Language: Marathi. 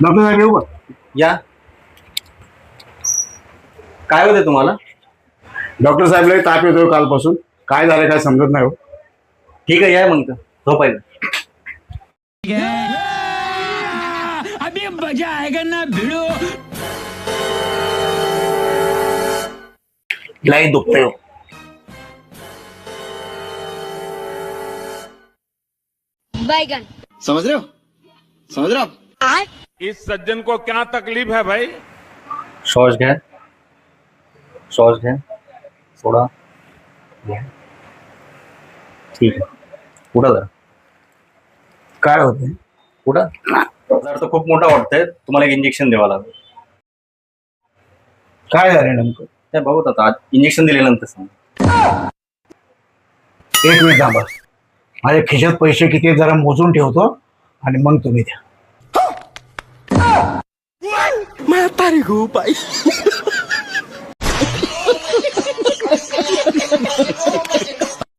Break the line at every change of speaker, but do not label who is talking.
डॉक्टर साहेब येऊ का?
या. काय होते तुम्हाला?
डॉक्टर साहेब लय ताप येतोय कालपासून. काय झालं काय समजत नाही हो.
ठीक आहे, या मग झोपायला.
अभी मजा आएगा ना भिड़ो.
लय दुखतंय हो.
बैगन.
समझ रहे हो आप?
इस सज्जन को क्या तकलीफ है भाई?
श्वास घ्या. श्वास घ्या. सोडा. घ्या. ठीक आहे. उठा जरा.
काय होतंय?
उठा. जरा तर खूप मोठा वाटतंय. तुम्हाला एक इंजेक्शन द्यावं लागेल.
काय झालं नेमकं?
त्या बघत आता इंजेक्शन दिल्यानंतर सांग.
एक मिनिट थांबा. माझ्या खिशात पैसे किती आहेत जरा मोजून ठेवतो आणि मग तुम्ही द्या.
मैं तारी को भाई.